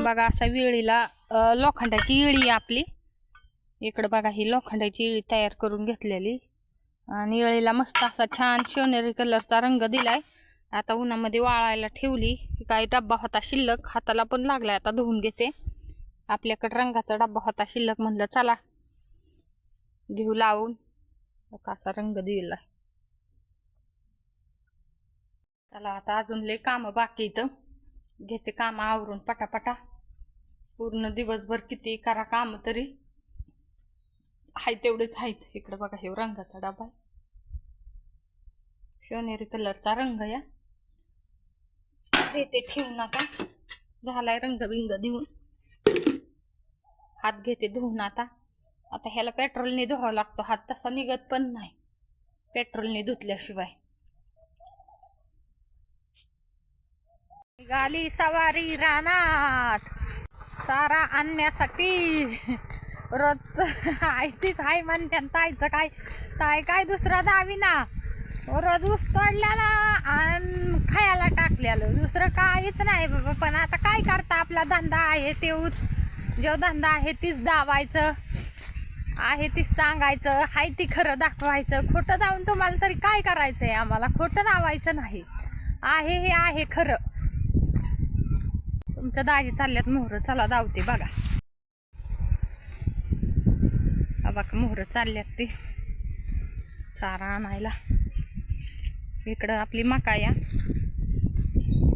बघा असा विळीला लोखंडाची इळी आहे आपली. इकडं बघा ही लोखंडाची इळी तयार करून घेतलेली आणि इळीला मस्त असा छान सोनेरी कलरचा रंग दिलाय. आता उन्हामध्ये वाळायला ठेवली. काही डब्बा होता शिल्लक, हाताला पण लागलाय, आता धुवून घेते. आपल्याकडे रंगाचा डब्बा होता शिल्लक, म्हणलं चला घेऊ लावून. असा रंग दिलाय. चला आता अजून लय काम बाकी इथं, घेते काम आवरून पटापटा. पूर्ण दिवसभर किती करा काम तरी हाय तेवढेच आहेत. इकडे बघा हे रंगाचा डबा आहे, सोनेरी कलरचा रंग या. देते ठेवून. आता झालाय रंग बिंग देऊन, हात घेते धुवून. आता ह्याला पेट्रोलने धुवावं लागतो, हात तसा निघत पण नाही पेट्रोलने धुतल्याशिवाय. निघाली सवारी रानात चारा आणण्यासाठी. रोज आयतीच हाय म्हणते, ताईचं काय ताई काय दुसरा दावी ना. रोज ऊस तोडल्याला आणि खायला टाकलेलं, दुसरं काहीच नाही बाबा. पण आता काय करता, आपला धंदा आहे तेच, जो धंदा आहे तीच दावायचं, आहे तीच सांगायचं, हाय ती खरं दाखवायचं. खोटं दावून तुम्हाला तरी काय करायचंय, आम्हाला खोटं दावायचं नाही. आहे हे आहे खरं. तुमच्या दाजी चालल्यात मोहरं, चला दावते बघा. बघा मोहरं चालल्यात ते चारा आणायला. इकडं आपली मका या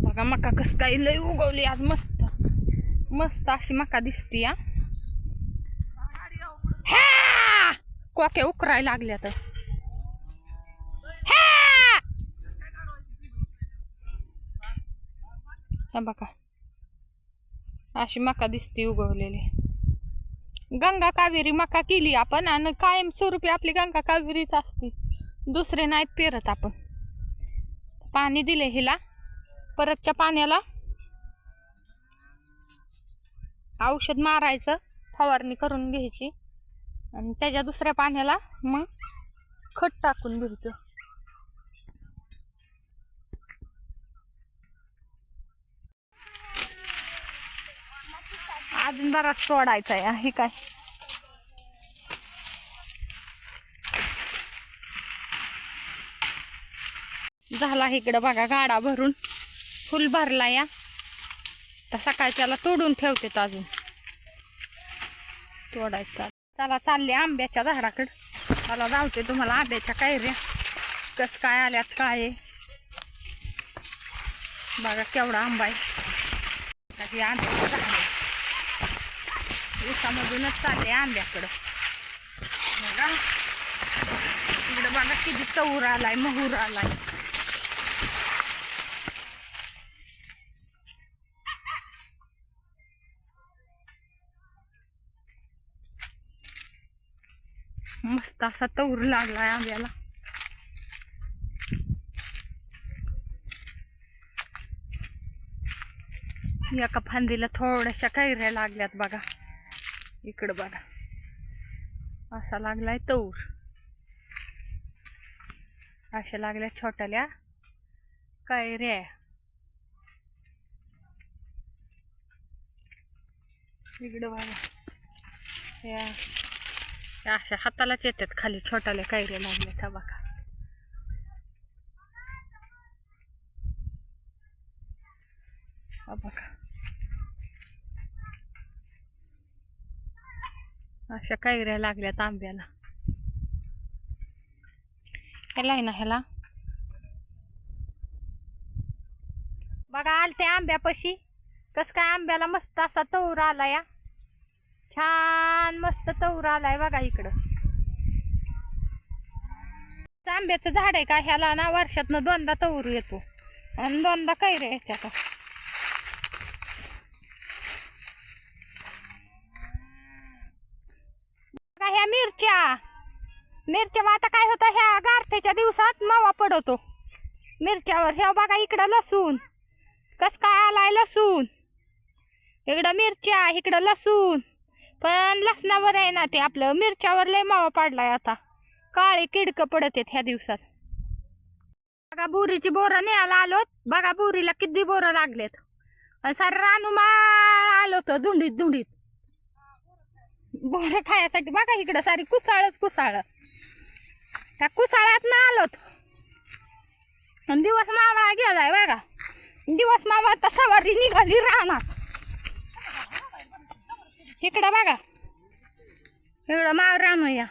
बघा, मका कस काय लय उगवली आज, मस्त मस्त अशी मका दिसती या. कोके उकरायला लागल्या तर बघा अशी मका दिसती उगवलेली. गंगा कावेरी मका केली आपण, आणि कायमस्वरूपी आपली गंगा कावेरीच असती, दुसरे नाहीत पेरत आपण. पाणी दिले हिला, परतच्या पाण्याला औषध मारायचं, फवारणी करून घ्यायची, आणि त्याच्या दुसऱ्या पाण्याला मग खत टाकून घ्यायचं. अजून बराच सोडायचा आहे. हे काय झाला इकडं बघा, गाडा भरून फुल भरला या. तर सकाळच्याला तोडून ठेवते, अजून तोडायचा. चला चालले आंब्याच्या झाडाकडे. मला जाऊते तुम्हाला आंब्याच्या कैऱ्या कस काय आल्यात काय. बघा केवढा आंबा आहे. आंब्याचं झाड उसामधूनच चालले आंब्याकडं. बघा इकडं बघा किती चौर आलाय, महूर आलाय. मस्त असा तौर लागलाय आंब्याला. एका फांदीला थोड्याशा कैऱ्या लागल्यात बघा. इकडं बघा असा लागलाय तौर, अशा लागल्या छोट्याल्या कैऱ्या. इकडं बघा या अशा हातालाच येतात खाली, छोट्याल्या कैऱ्या लागल्यात बघा. बघा अशा कैऱ्या लागल्यात आंब्याला. ह्याला आहे ना, ह्याला बघा आलते आंब्यापाशी. कस काय आंब्याला मस्त असा तौर आला या, छान मस्त तौर आलाय बघा. इकडं आंब्याचं झाड आहे का, ह्याला ना वर्षातनं दोनदा तौर येतो आणि दोनदा कैऱ्या येतात. ह्या मिरच्या आता काय होतं, ह्या गारठ्याच्या दिवसात मावा पडतो मिरच्यावर. ह्या बघा इकडं लसूण कस काय आलाय, लसूण इकडं मिरच्या, इकडं लसूण. पण लसणावर आहे ना ते आपलं, मिरच्यावर लय मावा पाडलाय आता, काळे किडक पडत आहेत ह्या दिवसात. बघा बोरीची बोरं न्यायला आलोत. बघा बोरीला किती बोरं लागलेत, सर रानू माळ आलोत होतं धुंडीत धुंडीत. बोरं खायासाठी बघा इकडं सारी कुसाळच कुसाळ. त्या कुसाळ्यात ना आलोत. दिवस मावळा गेलाय बघा. दिवस मावळा तर सवारी निघाली राहणार. इकडं बघा, इकडं माळरान या.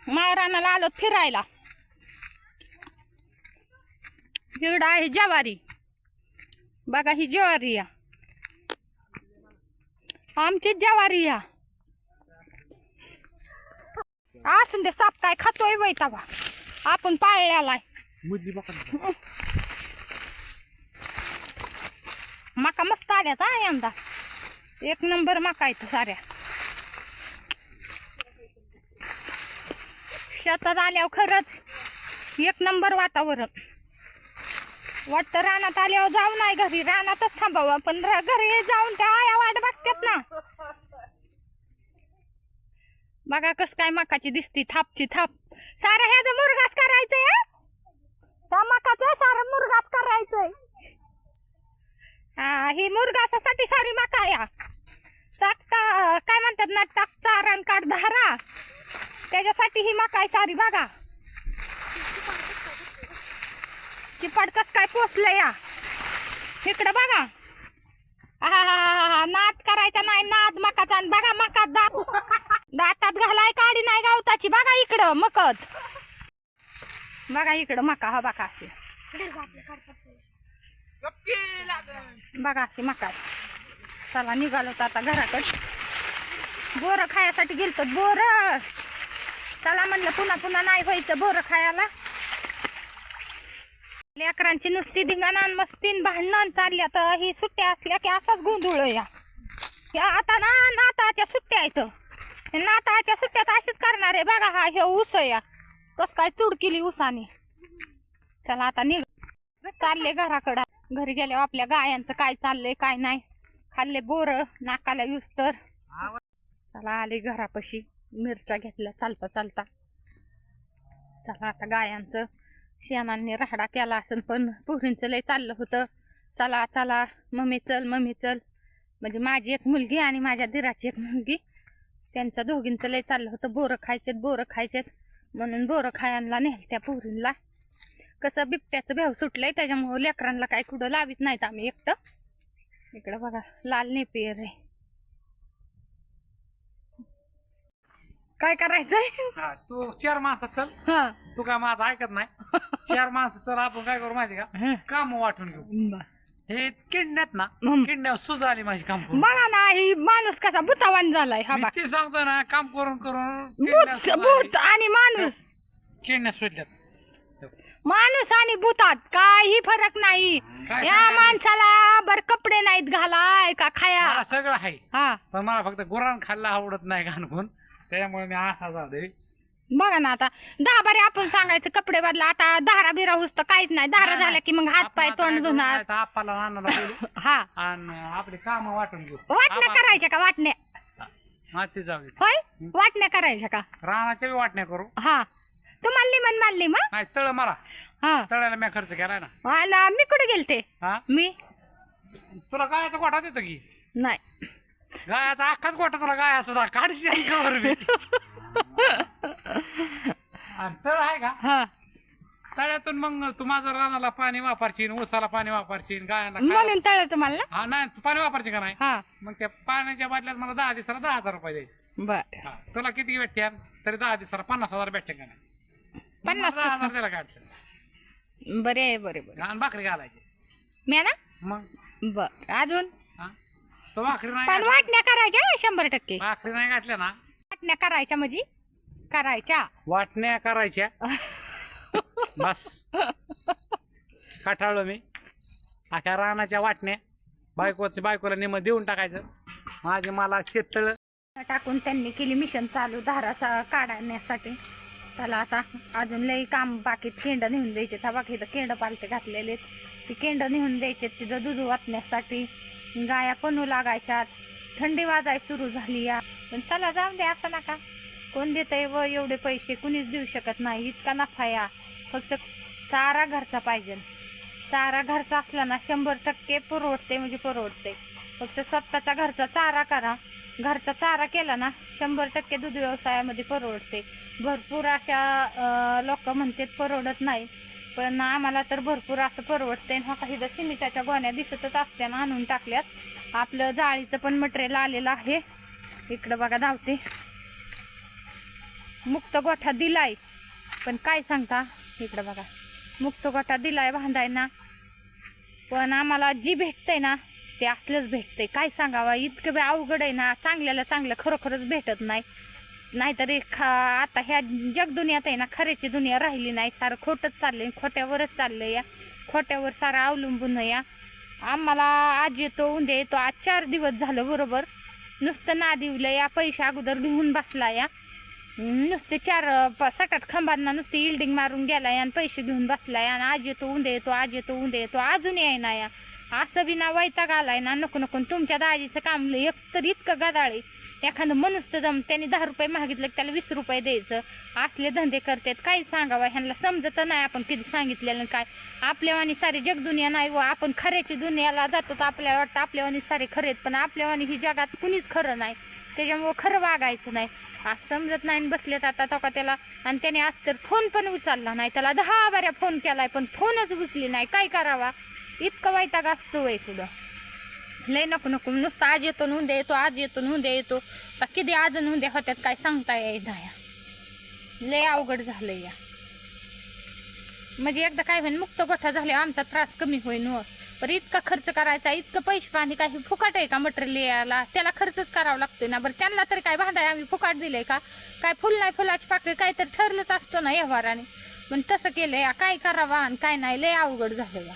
माळरानाला आलो फिरायला. इकडं आहे ज्वारी. बघा ही ज्वारी या, आमची ज्वारी या. असून दे, साप काय खातोय वैतावा. आपण पाळल्यालाय. मका मस्त आल्यात हा यंदा. एक नंबर मका येत साऱ्या. शेतात आल्यावर खरंच एक नंबर वातावरण वाटतं. रानात आल्यावर जाऊ नाही घरी, रानातच थांबावं. पण घरी जाऊन त्या आया वाट बघतात ना. बघा कस काय मकाची दिसती थापची थाप. सारा ह्याचा मुरगास करायचंय. त्या मकाचं सारं मुरगास करायचंय. हा, ही मुरगासासाठी सारी मका या. चाकता काय म्हणतात ना, टाक चारण काढ धारा, त्याच्यासाठी ही मका आहे सारी. बघा चिपाड कस काय पोचलं या. इकडं बघा. नाद करायचा नाही, नाद मकाचा. बघा मका दातात घालाय काढी नाही गावताची. बघा इकडं मकत. बघा इकडं मका. हा बघा अशी. बघा अशी मका. चला निघालो आता घराकडे. बोरं खायसाठी गेलतो. बोरं चला म्हणलं, पुन्हा पुन्हा नाही व्हायचं बोरं खायला. लेकरांची नुसती धिंगाणा मस्तीन भांडण चालली. आता ही सुट्ट्या असल्या की असाच गोंधळ या. आता ना नाताच्या सुट्ट्या आहेत. नाताच्या सुट्ट्यात अशीच करणार आहे. बघा हा हे ऊस या कस काय चूड केली ऊसाने. चला आता निघ चालले घराकडं. घरी गेल्यावर आपल्या गायांचं काय चाललंय काय नाही. खाल्ले बोर नाकाला यूज तर. चला आले घरापाशी. मिरच्या घेतल्या चालता चालता. चला आता गायांचं शेणाने राहडा केला असेल, पण पोरींचं लय चाललं होतं. चला चला मम्मी चल मम्मी चल. म्हणजे माझी एक मुलगी आणि माझ्या दिराची एक मुलगी, त्यांचं दोघींचं लय चाललं होतं. बोरं खायचेत बोरं खायचेत म्हणून बोरं खायला नेल त्या पोरींला. कसं बिबट्याचं भेव सुटलंय त्याच्यामुळं लेकरांना काय कुठं लावित नाहीत आम्ही एकटं. इकडं बघा लाल नेपियर आहे. काय करायचंय? तू 4 माणसं चल. हा, तू काय माझं ऐकत नाही. 4 माणसं चल. आपण काय करू माहिती का, काम वाटून घेऊ. हे किडण्यात ना, किडण्यावर सुज आली माझी काम करून. बघा ना ही माणूस कसा भूतावान झालाय. हा बघा ते सांगतो ना, काम करून करून भूत भूत आणि माणूस. किडण्यात सुटल्यात. माणूस आणि भूतात काही फरक नाही. काय या सांगायचं? माणसाला बर कपडे नाहीत घालाय का खाया. मला सगळं आहे, हा पण मला फक्त गुरान खायला आवडत नाही घाणकून. त्यामुळे मी असा जाऊ दे. बघा ना आता 10 बारे आपण सांगायचं कपडे बदला. आता धारा बिरा हुसत काहीच नाही. धारा झाल्या की मग हात पाय तोंड धुणार. आप्पाला नानाला बोलू हा, आणि आपली काम वाटून घेऊ. वाटण्या करायच्या का वाटण्या? हा ते जाऊ दे. होय वाटण्या करायच्या का? रानाच्या बी वाटण्या करू. हा, तुम्हाला लिमन मानली मग. नाही तळ मला हा, तळ्याला मी खर्च केलाय ना. मला मी कुठे गेलते. हा, मी तुला गायाचा गोठा देतो की. नाही. गायाचा अख्खाच गोठा तुला गाया सुद्धा काढशी कवर बी. आणि तळ आहे का, हा, तळ्यातून मग तू माझं रानाला पाणी वापरशील, ऊसाला पाणी वापरशील, गायांना म्हणून तळ तुम्हाला ना. हा नाही तू पाणी वापरशील का नाही. हा, मग त्या पाण्याच्या बाटल्यात मला 10 दिवसाला 10,000 रुपये द्यायचे. बर. हा, तुला किती भेटते तरी 10 दिवसाला 50,000 भेटते का नाही. 50,000 त्याला काढचं बरे बरे बरे. आणि भाकरी घालायची मी ना. मग. बर अजून हा, तो भाकरी नाही पण घातल्या- वाटण्या करायच्या 100%. भाकरी नाही घातल्या ना, वाटण्या करायच्या म्हणजे करायच्या. वाटण्या करायच्या बस. कठाळलो मी अख्या रानाच्या वाटण्या. बायकोला नेम देऊन टाकायचं. माझे मला शेततळ टाकून त्यांनी केली मिशन चालू धाराचा काढण्यासाठी. चला आता अजून लई काम बाकी. केंड नेऊन द्यायचे. था बाकी केंड पालते घातलेले ती केंड नेऊन द्यायचे तिथं दूध वाटण्यासाठी. गाया पणू लागायच्यात. थंडी वाजाय सुरू झाली या. पण चला जाऊन दे असं नका. कोण देतंय व एवढे पैसे कुणीच देऊ शकत नाही. इतका नफा या. फक्त चारा घरचा पाहिजे. चारा घरचा असला ना 100% परवडते, म्हणजे परवडते. फक्त स्वतःचा घरचा चारा करा. घरचा चारा केला ना 100% दूध व्यवसायामध्ये परवडते. भरपूर अशा लोक म्हणतात परवडत नाही, पण आम्हाला तर भरपूर असं परवडते. हा काही सिमेंटाच्या गोण्या दिसतच असत्या ना, आणून टाकल्यात. आपलं जाळीचं पण मटेरियल आलेलं आहे. इकडं बघा धावते. मुक्त गोठा दिलाय, पण काय सांगता, इकडं बघा मुक्त गोठा दिलाय बांधाय ना, पण आम्हाला जी भेटतंय ना ते असलंच भेटतंय. काय सांगावं, इतकं बी अवघड आहे ना. चांगल्याला चांगलं खरोखरच भेटत नाही. नाहीतरी आता ह्या जगदुनियात आहे ना, खऱ्याची दुनिया राहिली नाही. सारं खोटंच चाललंय, खोट्यावरच चाललंय. या खोट्यावर सारं अवलंबून या. आम्हाला आज येतो उद्या येतो. आज 4 दिवस झालं बरोबर. नुसतं नादिवलं या, पैसे अगोदर घेऊन बसला या. नुसते 4-7 खंबांना नुसते इल्डिंग मारून गेलाय आणि पैसे घेऊन बसलाय. आणि आज येतो उद्या येतो, आज येतो उद्या येतो, अजून येईना या. असं बी ना वैताग आलाय ना. नको नको तुमच्या दाजीचं काम एकतर इतकं गदाळे. एखादं मनुष्य जम त्याने 10 रुपये मागितलं की त्याला 20 रुपये द्यायचं. असले धंदे करतात. काय सांगावं, ह्यांना समजत नाही आपण किती सांगितलेलं काय. आपल्यावानी सारी जगदुनिया नाही व आपण खऱ्याची दुनियाला जातो तर आपल्याला वाटतं आपल्यावानी सारे खरेत, पण आपल्यावानी ही जगात कुणीच खरं नाही. त्याच्यामुळं खरं वागायचं नाही. आज समजत नाही. बसलेत आता का त्याला. आणि त्याने आज तर फोन पण उचलला नाही. त्याला 10 बाऱ्या फोन केलाय, पण फोनच उचली नाही. काय करावा, इतकं वैताग असतो वय पुढं. लय नको नको नुसतं आज येतो उद्या येतो, आज येतो उद्या येतो. किती आज उद्या होत्यात काय सांगता येईना या. लय अवघड झालं या. म्हणजे एकदा काय होईल, मुक्त गोठा झाले आमचा त्रास कमी होईल व. पण इतका खर्च करायचा, इतकं पैसे पाणी काही फुकाट आहे का मटेरियल यायला. त्याला खर्चच करावा लागतोय ना. बरं त्यांना तरी काय बांधाय आम्ही फुकाट दिलंय का. काय फुल नाही फुलाची पाकळी काहीतरी ठरलंच असतं ना व्यवहाराने. पण तसं केलं या. काय करावा आणि काय नाही, लय अवघड झालं या.